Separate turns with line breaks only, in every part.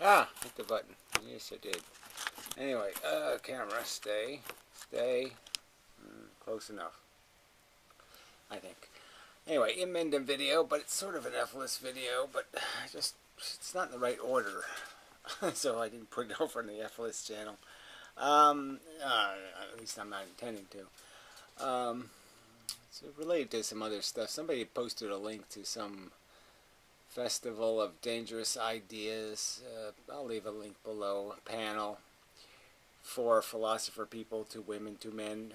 Ah, hit the button. Yes, I did. Anyway, camera, stay. Close enough, I think. Anyway, Inmendum video, but it's sort of an F-list video, but just, it's not in the right order. So I didn't put it over on the F-list channel. At least I'm not intending to. So related to some other stuff, somebody posted a link to some Festival of Dangerous Ideas. I'll leave a link below. A panel for philosopher people, to women, to men,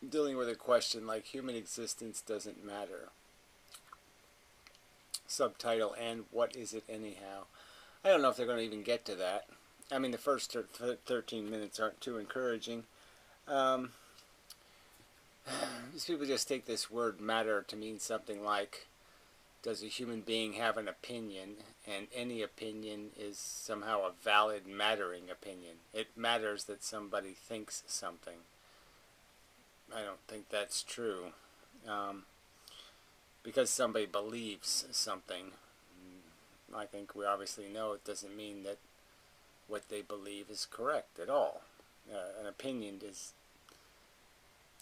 dealing with a question like human existence doesn't matter. Subtitle, and what is it anyhow? I don't know if they're going to even get to that. I mean, the first 13 minutes aren't too encouraging. These people just take this word matter to mean something like, does a human being have an opinion, and any opinion is somehow a valid mattering opinion. It matters that somebody thinks something. I don't think that's true. Because somebody believes something, I think we obviously know it doesn't mean that what they believe is correct at all. An opinion is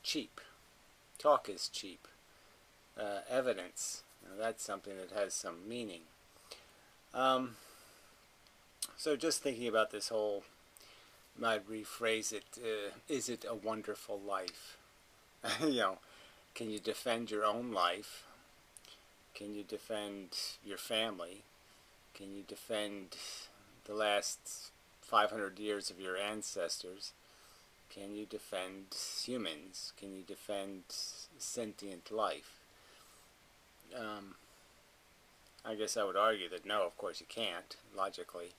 cheap. Talk is cheap. Evidence, that's something that has some meaning. So just thinking about this whole, I'd rephrase it, is it a wonderful life? Can you defend your own life? Can you defend your family? Can you defend the last 500 years of your ancestors? Can you defend humans? Can you defend sentient life? I guess I would argue that no, of course you can't, logically.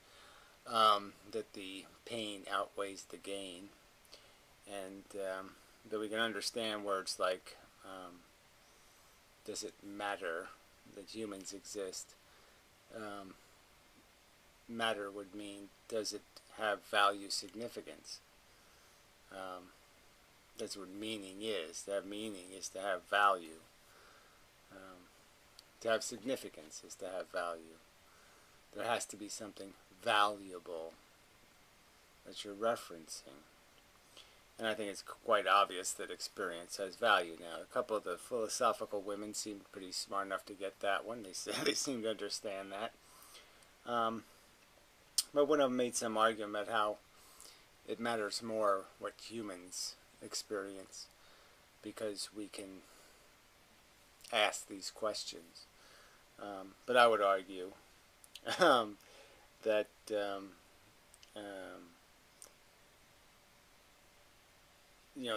That the pain outweighs the gain. And that we can understand words like, does it matter that humans exist? Matter would mean, does it have value, significance? That's what meaning is. To have meaning is to have value. To have significance is to have value. There has to be something valuable that you're referencing. And I think it's quite obvious that experience has value now. A couple of the philosophical women seemed pretty smart enough to get that one. They seem to understand that. But one of them made some argument about how it matters more what humans experience because we can ask these questions. But I would argue that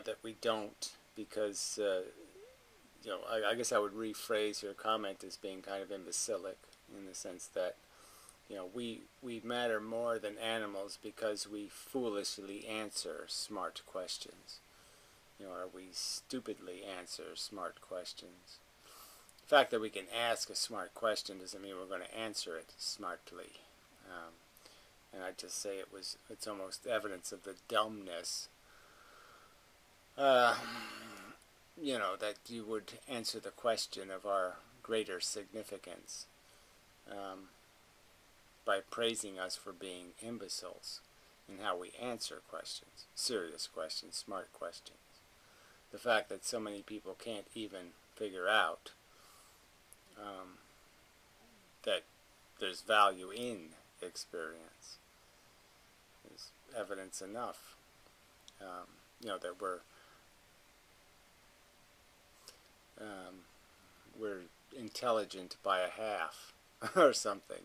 that we don't, because I guess I would rephrase your comment as being kind of imbecilic, in the sense that we matter more than animals because we foolishly answer smart questions. Or we stupidly answer smart questions. The fact that we can ask a smart question doesn't mean we're going to answer it smartly. And I'd just say it's almost evidence of the dumbness, that you would answer the question of our greater significance by praising us for being imbeciles in how we answer questions, serious questions, smart questions. The fact that so many people can't even figure out that there's value in experience is evidence enough. That we're intelligent by a half or something.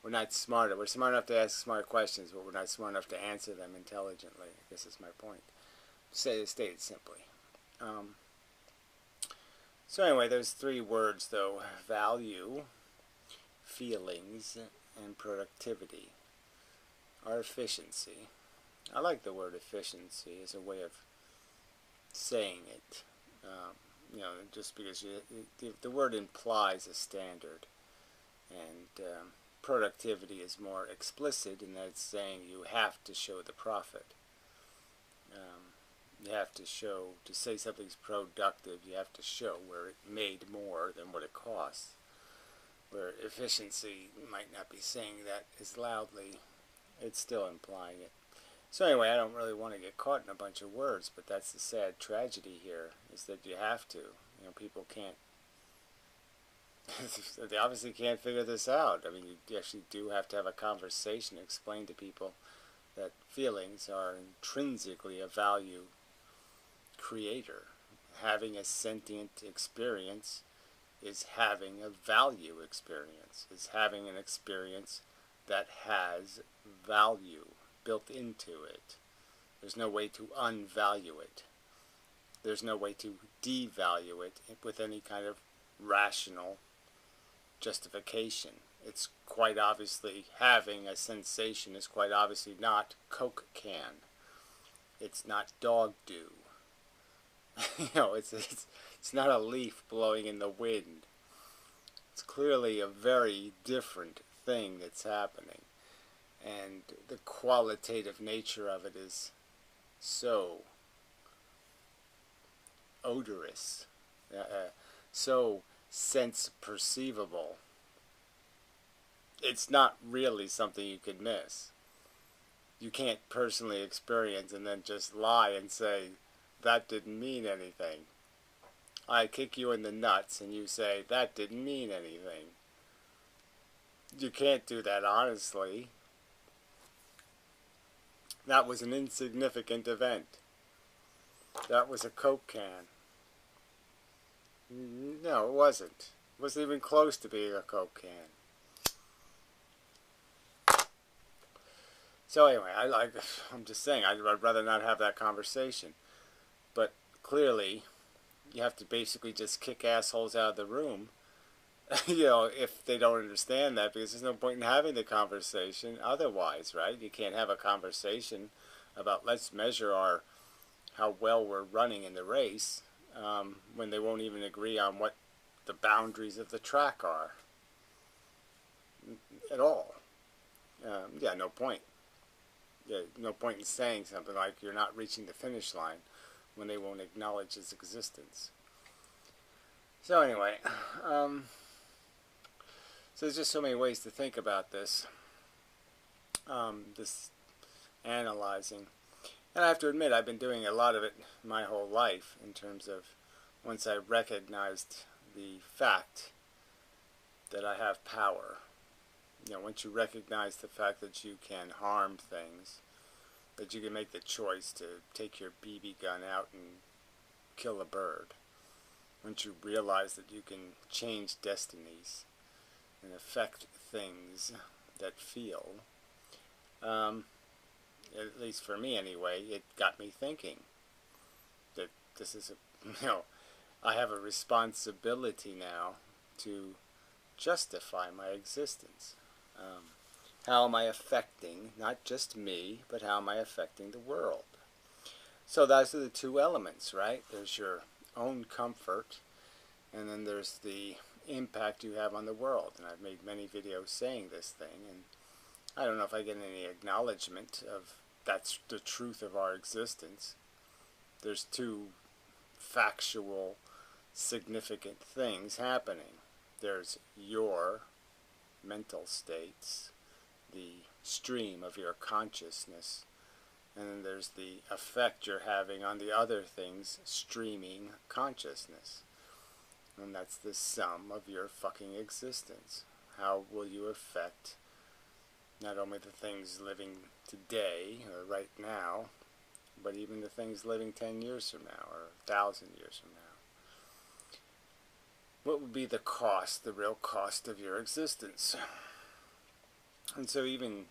We're not smarter. We're smart enough to ask smart questions, but we're not smart enough to answer them intelligently. I guess is my point. State it simply. So anyway, there's three words though: value, feelings, and productivity. Or efficiency. I like the word efficiency as a way of saying it. Just because the word implies a standard, and productivity is more explicit in that it's saying you have to show the profit. You have to show, to say something's productive, you have to show where it made more than what it costs. where efficiency might not be saying that as loudly, it's still implying it. So anyway, I don't really want to get caught in a bunch of words, but that's the sad tragedy here, is that you have to. You know, people can't, they obviously can't figure this out. I mean, you actually do have to have a conversation, explain to people that feelings are intrinsically a value creator. Having a sentient experience is having a value experience, is having an experience that has value built into it. There's no way to unvalue it. There's no way to devalue it with any kind of rational justification. It's quite obviously, having a sensation is quite obviously not Coke can. It's not dog dew. You know, it's not a leaf blowing in the wind. It's clearly a very different thing that's happening. And the qualitative nature of it is so odorous, so sense perceivable. It's not really something you could miss. You can't personally experience and then just lie and say, that didn't mean anything. I kick you in the nuts and you say, that didn't mean anything. You can't do that honestly. That was an insignificant event. That was a Coke can. No, it wasn't. It wasn't even close to being a Coke can. So anyway, I'm just saying, I'd rather not have that conversation. But clearly, you have to basically just kick assholes out of the room, you know, if they don't understand that, because there's no point in having the conversation otherwise, right? You can't have a conversation about let's measure how well we're running in the race when they won't even agree on what the boundaries of the track are at all. Yeah, no point. Yeah, no point in saying something like you're not reaching the finish line when they won't acknowledge its existence. So anyway, so there's just so many ways to think about this, this analyzing. And I have to admit, I've been doing a lot of it my whole life in terms of once I recognized the fact that I have power. You know, once you recognize the fact that you can harm things, that you can make the choice to take your BB gun out and kill a bird. Once you realize that you can change destinies and affect things that feel, at least for me anyway, it got me thinking that this is you know, I have a responsibility now to justify my existence. How am I affecting not just me, but how am I affecting the world? So those are the two elements, right? There's your own comfort, and then there's the impact you have on the world. And I've made many videos saying this thing, and I don't know if I get any acknowledgement of that's the truth of our existence. There's two factual, significant things happening. There's your mental states, the stream of your consciousness, and then there's the effect you're having on the other things streaming consciousness. And that's the sum of your fucking existence. How will you affect not only the things living today, or right now, but even the things living 10 years from now, or 1,000 years from now? What would be the cost, the real cost of your existence? And so even,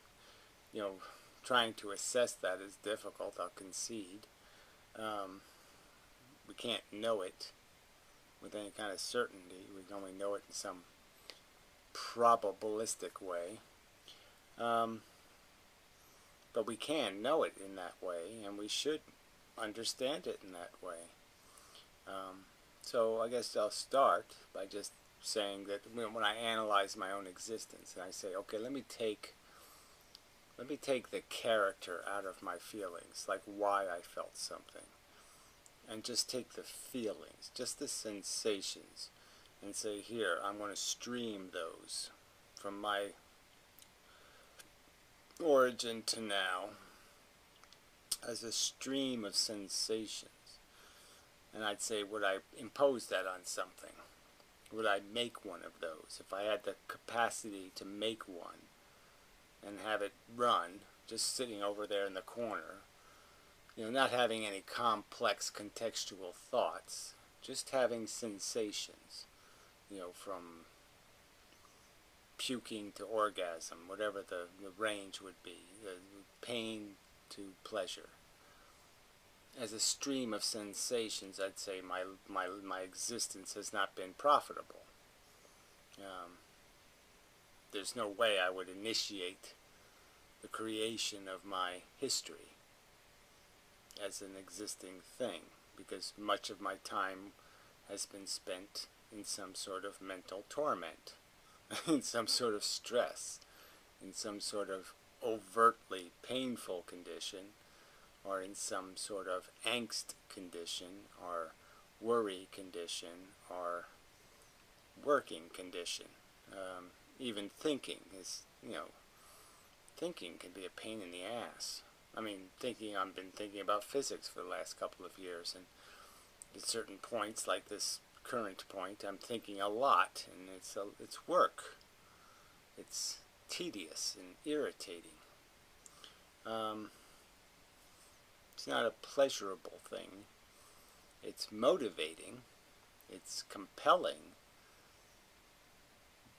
you know, trying to assess that is difficult, I'll concede. We can't know it with any kind of certainty. We can only know it in some probabilistic way. But we can know it in that way, and we should understand it in that way. So I guess I'll start by just saying that when I analyze my own existence, and I say, okay, let me take the character out of my feelings, like why I felt something, and just take the feelings, just the sensations, and say, here, I'm going to stream those from my origin to now as a stream of sensations. And I'd say, would I impose that on something? Would I make one of those? If I had the capacity to make one and have it run, just sitting over there in the corner, not having any complex contextual thoughts, just having sensations, from puking to orgasm, whatever the range would be, pain to pleasure. As a stream of sensations, I'd say my existence has not been profitable. There's no way I would initiate the creation of my history as an existing thing, because much of my time has been spent in some sort of mental torment, in some sort of stress, in some sort of overtly painful condition, or in some sort of angst condition, or worry condition, or working condition. Even thinking is, thinking can be a pain in the ass. I've been thinking about physics for the last couple of years, and at certain points, like this current point, I'm thinking a lot, and it's work. It's tedious and irritating. It's not a pleasurable thing. It's motivating. It's compelling.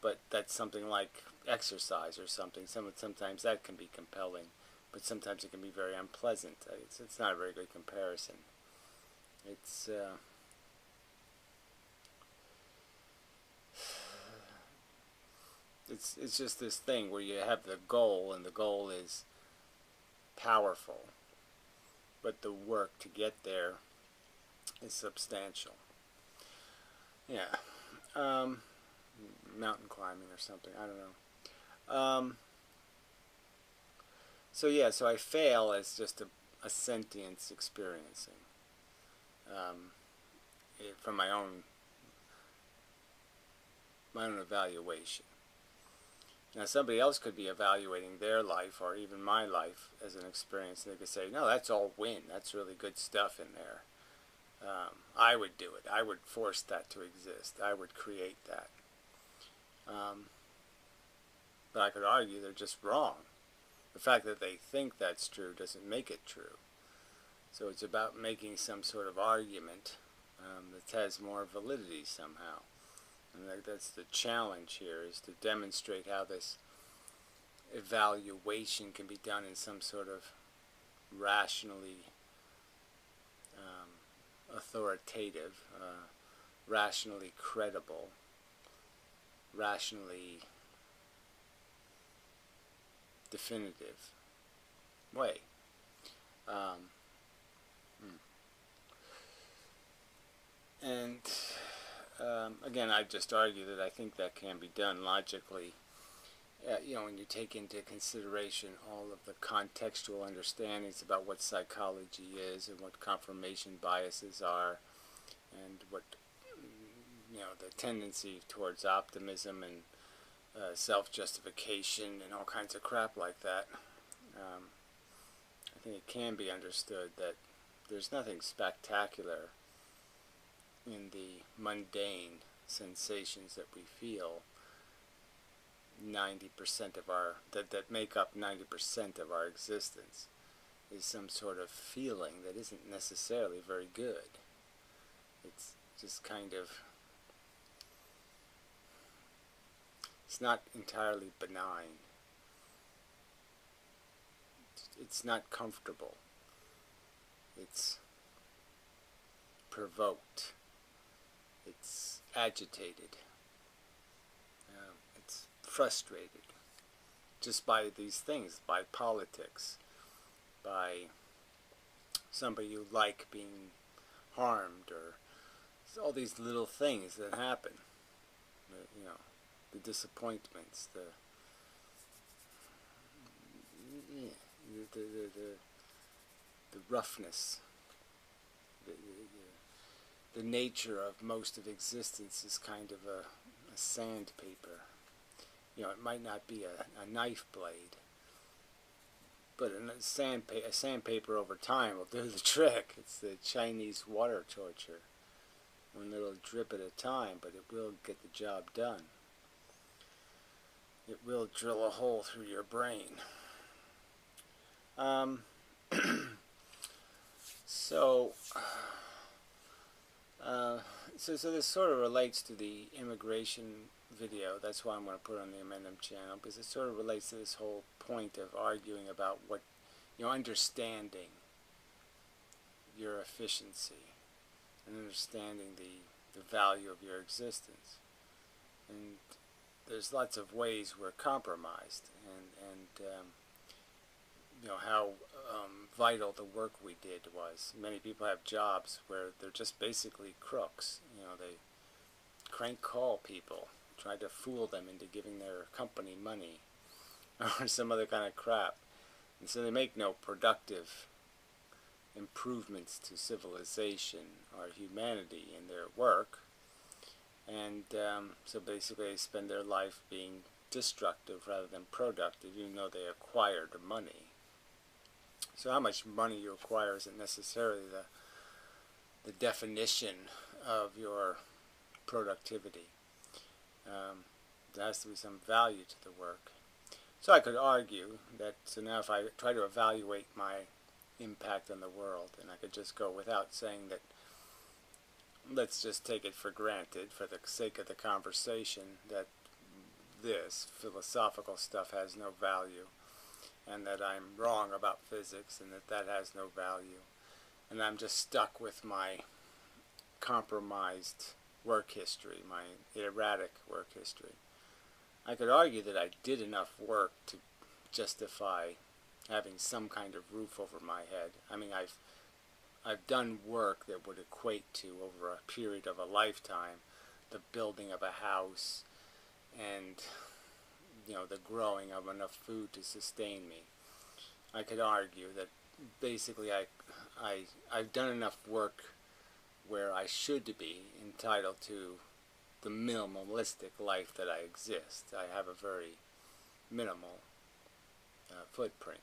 But that's something like exercise or something. Sometimes that can be compelling, but sometimes it can be very unpleasant. It's not a very good comparison. It's just this thing where you have the goal, and the goal is powerful, but the work to get there is substantial. Yeah. Mountain climbing or something, I don't know. So I fail as just a sentience experiencing, from my own evaluation. Now somebody else could be evaluating their life, or even my life, as an experience, and they could say, no, that's all win, that's really good stuff in there. I would do it. I would force that to exist. I would create that. But I could argue they're just wrong. The fact that they think that's true doesn't make it true. So it's about making some sort of argument that has more validity somehow. And that's the challenge here, is to demonstrate how this evaluation can be done in some sort of rationally authoritative, rationally credible, rationally definitive way. And again, I just argue that I think that can be done logically. When you take into consideration all of the contextual understandings about what psychology is, and what confirmation biases are, and what the tendency towards optimism and self-justification and all kinds of crap like that. I think it can be understood that there's nothing spectacular in the mundane sensations that we feel. 90% of that make up 90% of our existence is some sort of feeling that isn't necessarily very good. It's just kind of, it's not entirely benign. It's not comfortable. It's provoked. It's agitated. It's frustrated just by these things, by politics, by somebody you like being harmed, or all these little things that happen. The disappointments, the roughness, the nature of most of existence is kind of a sandpaper. You know, it might not be a knife blade, but a sandpaper over time will do the trick. It's the Chinese water torture. One little drip at a time, but it will get the job done. It will drill a hole through your brain. So this sort of relates to the immigration video. That's why I'm going to put it on the Amendum channel, because it sort of relates to this whole point of arguing about what, understanding your efficiency and understanding the value of your existence. And there's lots of ways we're compromised, and how vital the work we did was. Many people have jobs where they're just basically crooks. They crank call people, try to fool them into giving their company money or some other kind of crap. And so they make no productive improvements to civilization or humanity in their work. And so basically they spend their life being destructive rather than productive, even though they acquired money. So how much money you acquire isn't necessarily the definition of your productivity. There has to be some value to the work. So I could argue that, so now if I try to evaluate my impact on the world, and I could just go without saying that, let's just take it for granted, for the sake of the conversation, that this philosophical stuff has no value, and that I'm wrong about physics, and that has no value, and I'm just stuck with my compromised work history, my erratic work history. I could argue that I did enough work to justify having some kind of roof over my head. I mean, I've done work that would equate to, over a period of a lifetime, the building of a house and, the growing of enough food to sustain me. I could argue that basically I've done enough work where I should be entitled to the minimalistic life that I exist. I have a very minimal footprint.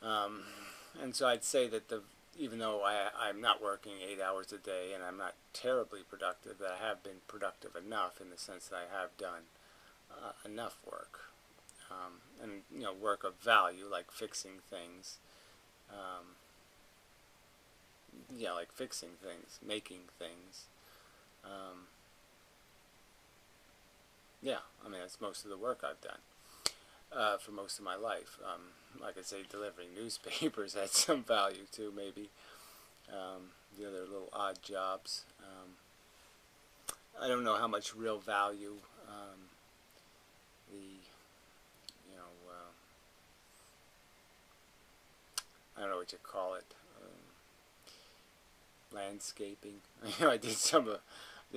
And so I'd say that even though I'm not working 8 hours a day and I'm not terribly productive, that I have been productive enough in the sense that I have done enough work. And, work of value, like fixing things. Like fixing things, making things. That's most of the work I've done for most of my life. Like I say, delivering newspapers had some value too, maybe. The other little odd jobs. I don't know how much real value I don't know what you call it. Landscaping. I did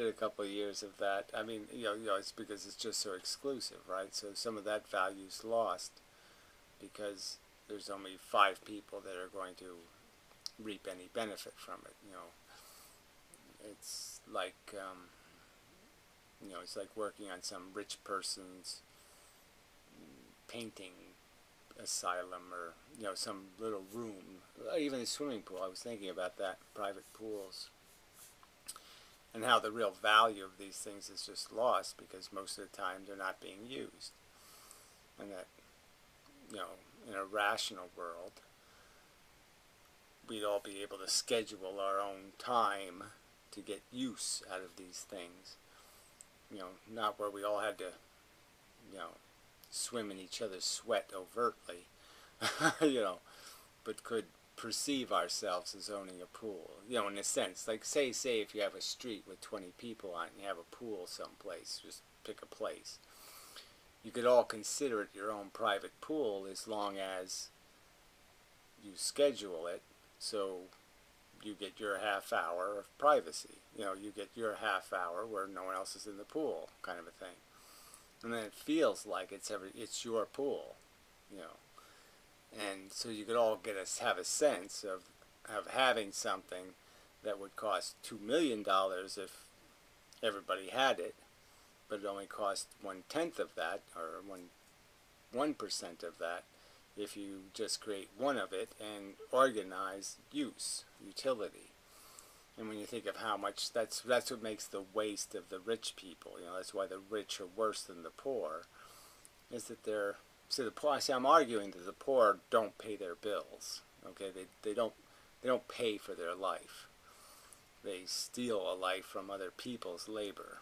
a couple of years of that. I mean, it's because it's just so exclusive, right? So some of that value's lost because there's only 5 people that are going to reap any benefit from it. It's like it's like working on some rich person's painting asylum, or some little room, even a swimming pool. I was thinking about that, private pools, and how the real value of these things is just lost because most of the time they're not being used, and that in a rational world we'd all be able to schedule our own time to get use out of these things, not where we all had to swim in each other's sweat overtly, but could perceive ourselves as owning a pool, in a sense. Like, say if you have a street with 20 people on it and you have a pool someplace, just pick a place. You could all consider it your own private pool as long as you schedule it so you get your half hour of privacy. You get your half hour where no one else is in the pool, kind of a thing. And then it feels like it's your pool, and so you could all have a sense of having something that would cost $2 million if everybody had it, but it only cost 1/10 of that, or 1% of that, if you just create one of it and organize utility. And when you think of how much, that's what makes the waste of the rich people. You know, that's why the rich are worse than the poor, is that they're, see, the poor, see, I'm arguing that the poor don't pay their bills. Okay, they don't pay for their life. They steal a life from other people's labor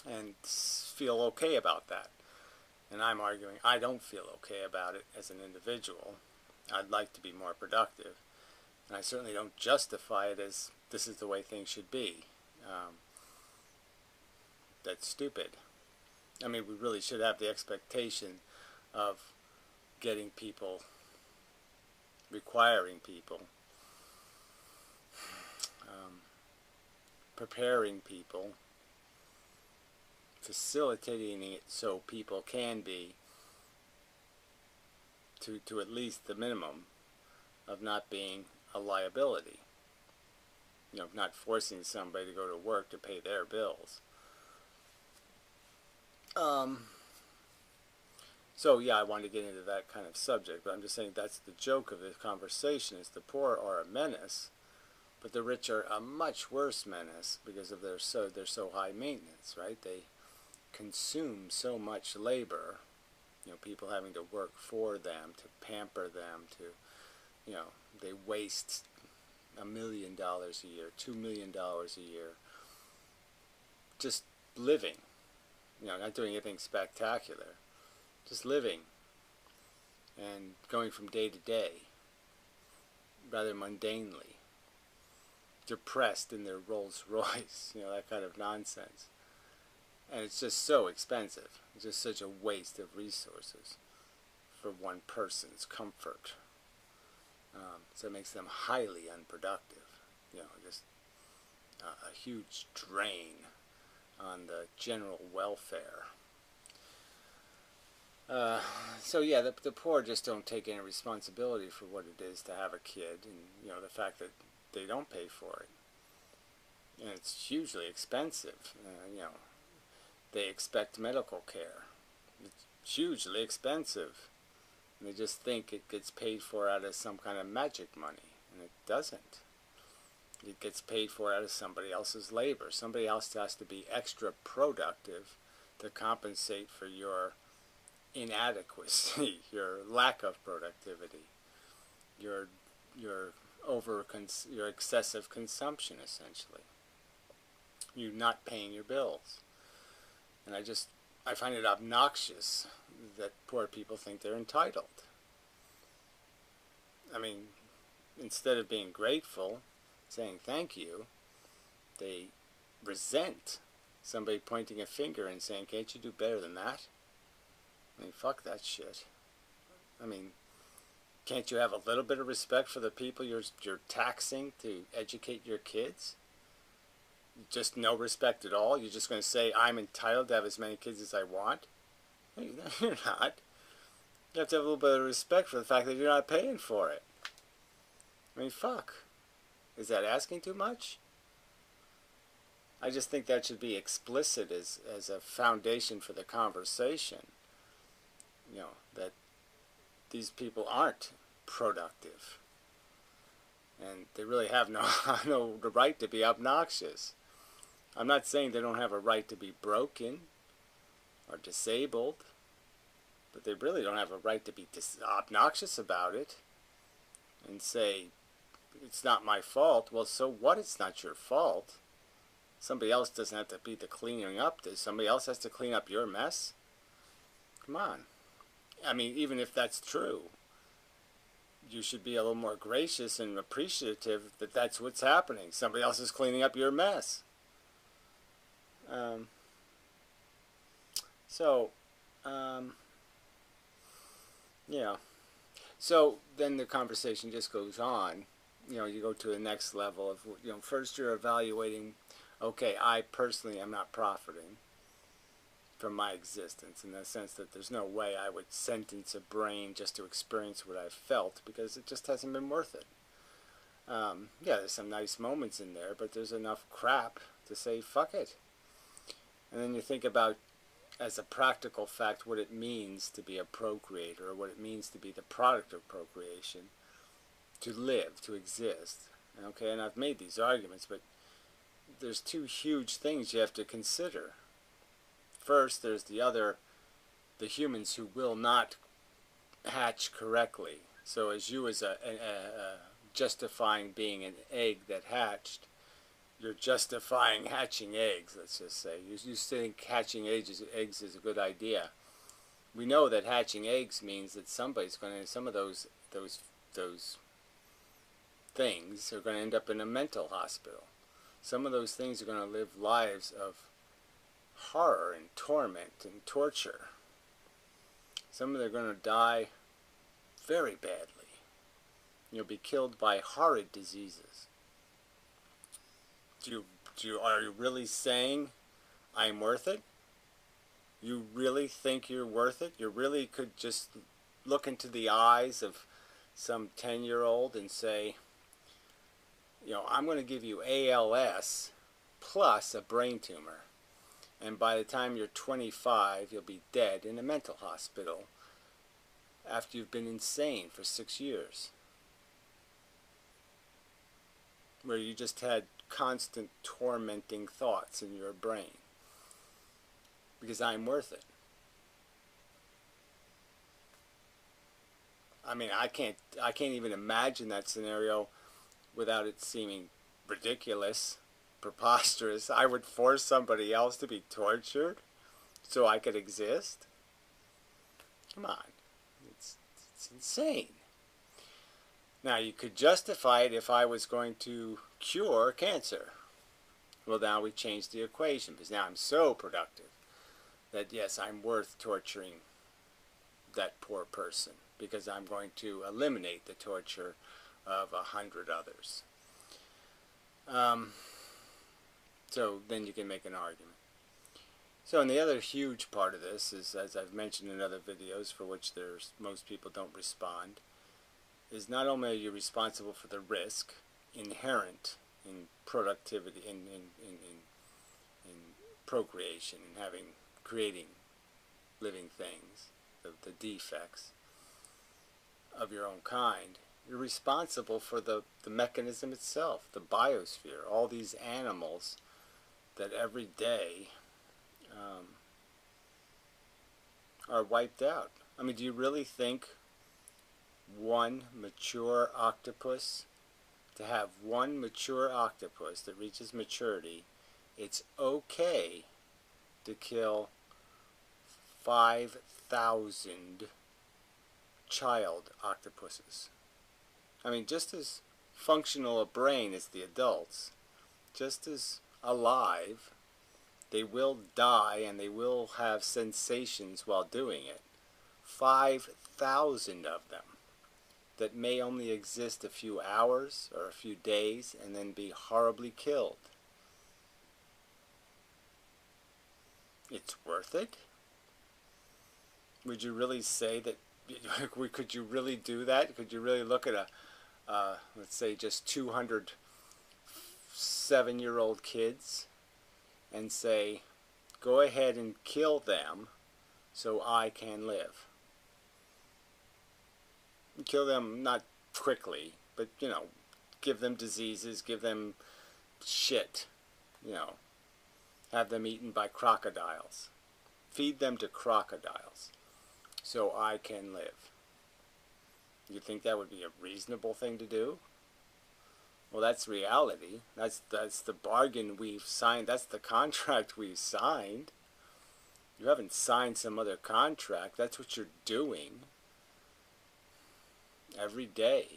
and feel okay about that. And I'm arguing I don't feel okay about it as an individual. I'd like to be more productive. And I certainly don't justify it as this is the way things should be. That's stupid. I mean, we really should have the expectation of getting people, requiring people, preparing people, facilitating it so people can be, to at least the minimum of not being a liability. You know, not forcing somebody to go to work to pay their bills. So yeah, I wanted to get into that kind of subject, but I'm just saying that's the joke of this conversation, is the poor are a menace, but the rich are a much worse menace because of they're so high maintenance, right? They consume so much labor, you know, people having to work for them, to pamper them, to, you know, they waste $1 million a year, $2 million a year, just living, you know, not doing anything spectacular, just living and going from day to day, rather mundanely, depressed in their Rolls Royce, you know, that kind of nonsense. And it's just so expensive. It's just such a waste of resources for one person's comfort. So it makes them highly unproductive. You know, just a huge drain on the general welfare. So yeah, the poor just don't take any responsibility for what it is to have a kid, and you know, the fact that they don't pay for it. And it's hugely expensive. You know, they expect medical care. It's hugely expensive. And they just think it gets paid for out of some kind of magic money, and it doesn't. It gets paid for out of somebody else's labor. Somebody else has to be extra productive to compensate for your inadequacy, your lack of productivity, your excessive consumption, essentially. You not paying your bills. And I find it obnoxious that poor people think they're entitled. I mean, instead of being grateful, saying thank you, they resent somebody pointing a finger and saying, can't you do better than that? I mean, fuck that shit. I mean, can't you have a little bit of respect for the people you're taxing to educate your kids? Just no respect at all? You're just going to say, I'm entitled to have as many kids as I want? No, you're not. You have to have a little bit of respect for the fact that you're not paying for it. I mean, fuck. Is that asking too much? I just think that should be explicit as a foundation for the conversation. You know, that these people aren't productive. And they really have no right to be obnoxious. I'm not saying they don't have a right to be broken or disabled, but they really don't have a right to be obnoxious about it and say, it's not my fault. Well, so what? It's not your fault. Somebody else doesn't have to be the cleaning up. Somebody else has to clean up your mess. Come on. I mean, even if that's true, you should be a little more gracious and appreciative that that's what's happening. Somebody else is cleaning up your mess. Yeah. So then the conversation just goes on. You know, you go to the next level of, you know, first you're evaluating, okay, I personally am not profiting from my existence, in the sense that there's no way I would sentence a brain just to experience what I've felt, because it just hasn't been worth it. Yeah, there's some nice moments in there, but there's enough crap to say fuck it. And then you think about, as a practical fact, what it means to be a procreator, or what it means to be the product of procreation, to live, to exist. Okay, and I've made these arguments, but there's two huge things you have to consider. First, there's the humans who will not hatch correctly. So as you, as a justifying being an egg that hatched, you're justifying hatching eggs, let's just say. You think hatching eggs is a good idea. We know that hatching eggs means that somebody's going to, some of those things are going to end up in a mental hospital. Some of those things are going to live lives of horror and torment and torture. Some of them are going to die very badly. You'll be killed by horrid diseases. Are you really saying I'm worth it? You really think you're worth it? You really could just look into the eyes of some 10-year-old and say, I'm going to give you ALS plus a brain tumor. And by the time you're 25, you'll be dead in a mental hospital after you've been insane for 6 years. Where you just had constant tormenting thoughts in your brain. Because I'm worth it. I mean, I can't even imagine that scenario without it seeming ridiculous, preposterous. I would force somebody else to be tortured so I could exist? Come on. It's insane. Now, you could justify it if I was going to cure cancer. Well, now we changed the equation, because now I'm so productive that, yes, I'm worth torturing that poor person, because I'm going to eliminate the torture of 100 others. So then you can make an argument. So, and the other huge part of this is, as I've mentioned in other videos for which most people don't respond, is not only are you responsible for the risk inherent in productivity, in procreation, and creating living things, the defects of your own kind, you're responsible for the mechanism itself, the biosphere, all these animals that every day are wiped out. I mean, do you really think one mature octopus, to have one mature octopus that reaches maturity, it's okay to kill 5,000 child octopuses? I mean, just as functional a brain as the adults, just as alive, they will die and they will have sensations while doing it. 5,000 of them that may only exist a few hours or a few days and then be horribly killed. It's worth it? Would you really say that? Could you really do that? Could you really look at let's say just 200 7-year-old kids and say, go ahead and kill them so I can live? Kill them not quickly, but, give them diseases, give them shit, have them eaten by crocodiles. Feed them to crocodiles so I can live. You think that would be a reasonable thing to do? Well, that's reality. That's the bargain we've signed. That's the contract we've signed. You haven't signed some other contract. That's what you're doing every day.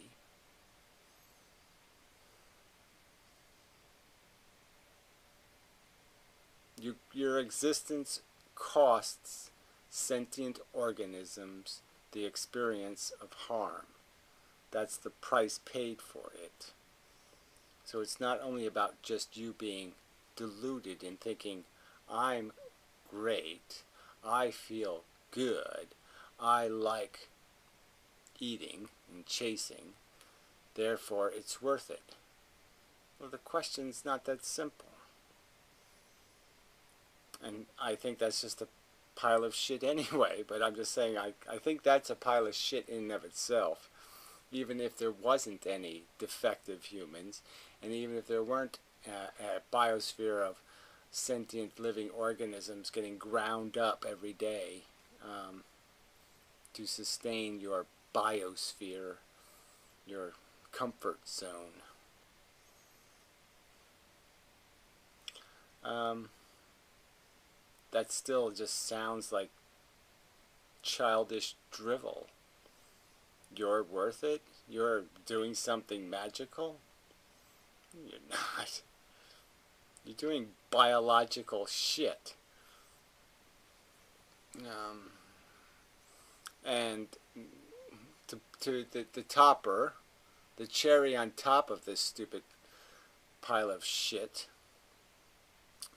Your existence costs sentient organisms the experience of harm. That's the price paid for it. So it's not only about just you being deluded in thinking, I'm great, I feel good, I like eating and chasing. therefore it's worth it. Well, the question's not that simple. And I think that's just a pile of shit anyway, but I'm just saying I think that's a pile of shit in and of itself. Even if there wasn't any defective humans, and even if there weren't a biosphere of sentient living organisms getting ground up every day to sustain your biosphere, your comfort zone. That still just sounds like childish drivel. You're worth it? You're doing something magical? You're not. You're doing biological shit. And to the topper, the cherry on top of this stupid pile of shit,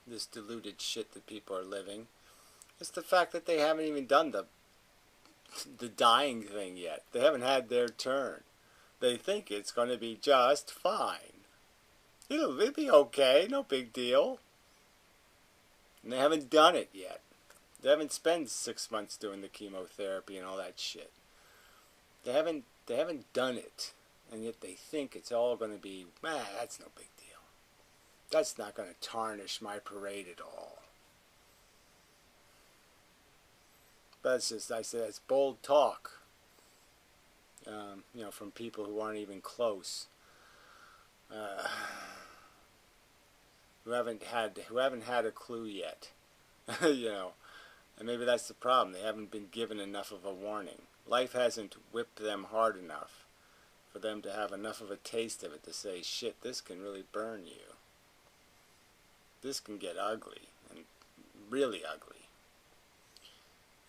this diluted shit that people are living, is the fact that they haven't even done the dying thing yet. They haven't had their turn. They think it's going to be just fine. It'll be okay, no big deal. And they haven't done it yet. They haven't spent 6 months doing the chemotherapy and all that shit. They haven't done it, and yet they think it's all going to be, that's no big deal. That's not going to tarnish my parade at all. But it's just, I say that's bold talk. You know, from people who aren't even close, who haven't had a clue yet. You know, and maybe that's the problem. They haven't been given enough of a warning. Life hasn't whipped them hard enough for them to have enough of a taste of it to say, shit, this can really burn you. This can get ugly, and really ugly.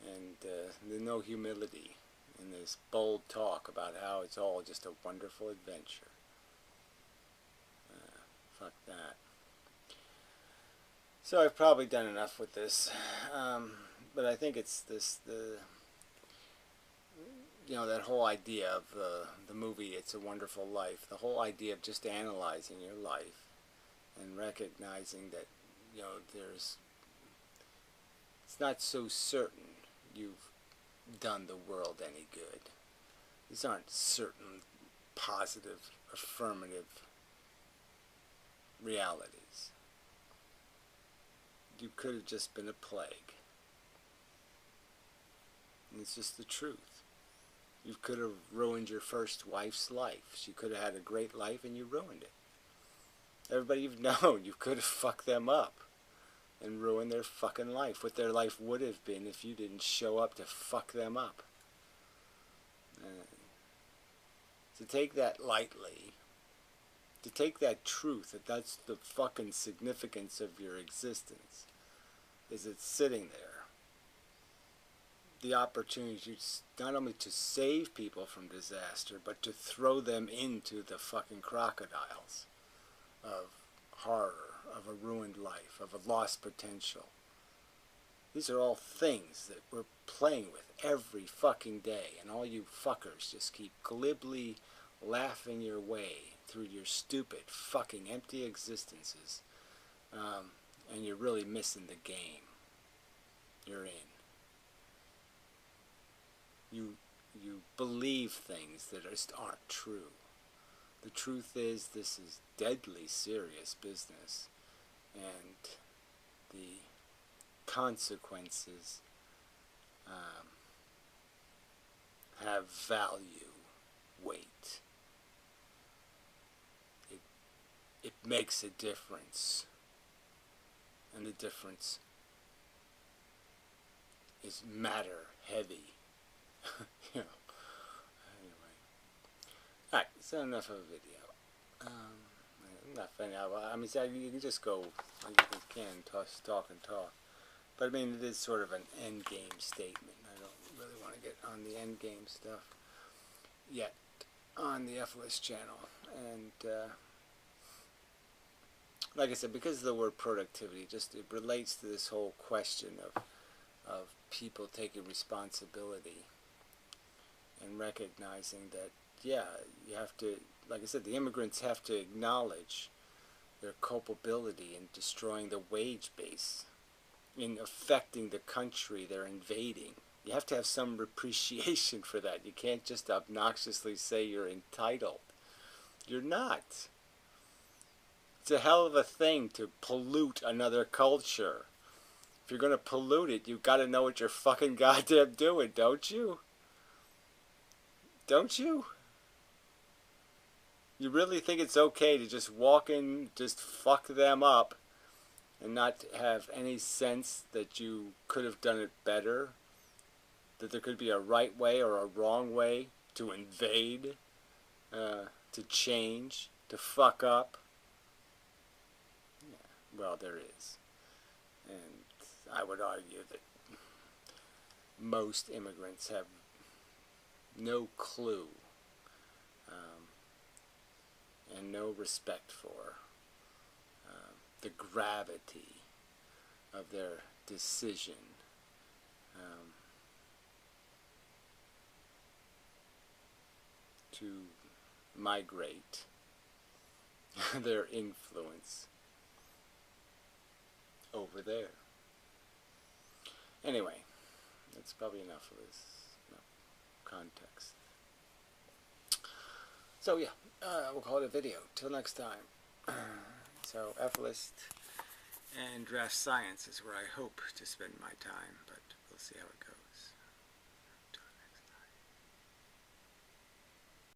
And there's no humility in this bold talk about how it's all just a wonderful adventure. Fuck that. So I've probably done enough with this, but I think it's you know, that whole idea of the movie It's a Wonderful Life, the whole idea of just analyzing your life and recognizing that, you know, it's not so certain you've done the world any good. These aren't certain, positive, affirmative realities. You could have just been a plague. And it's just the truth. You could have ruined your first wife's life. She could have had a great life and you ruined it. Everybody you've known, you could have fucked them up and ruined their fucking life. What their life would have been if you didn't show up to fuck them up. To take that lightly, to take that truth, that that's the fucking significance of your existence, is it's sitting there. The opportunity not only to save people from disaster, but to throw them into the fucking crocodiles of horror, of a ruined life, of a lost potential. These are all things that we're playing with every fucking day, and all you fuckers just keep glibly laughing your way through your stupid fucking empty existences, and you're really missing the game you're in. You believe things that just aren't true. The truth is, this is deadly serious business, and the consequences have value, weight. It makes a difference, and the difference is matter heavy. You know. Anyway, alright, so enough of a video. Not funny. I mean, you can just go. You can talk and talk, but I mean, it is sort of an end game statement. I don't really want to get on the end game stuff yet on the FList channel, and like I said, because of the word productivity, just it relates to this whole question of people taking responsibility and recognizing that, yeah, you have to, like I said, the immigrants have to acknowledge their culpability in destroying the wage base, in affecting the country they're invading. You have to have some appreciation for that. You can't just obnoxiously say you're entitled. You're not. It's a hell of a thing to pollute another culture. If you're going to pollute it, you've got to know what you're fucking goddamn doing, don't you? Don't you? You really think it's okay to just walk in, just fuck them up, and not have any sense that you could have done it better? That there could be a right way or a wrong way to invade, to change, to fuck up? Yeah, well, there is. And I would argue that most immigrants have no clue and no respect for the gravity of their decision to migrate, their influence over there. Anyway, that's probably enough of this context. So yeah, we'll call it a video. Till next time. So F-list and draft science is where I hope to spend my time, but we'll see how it goes.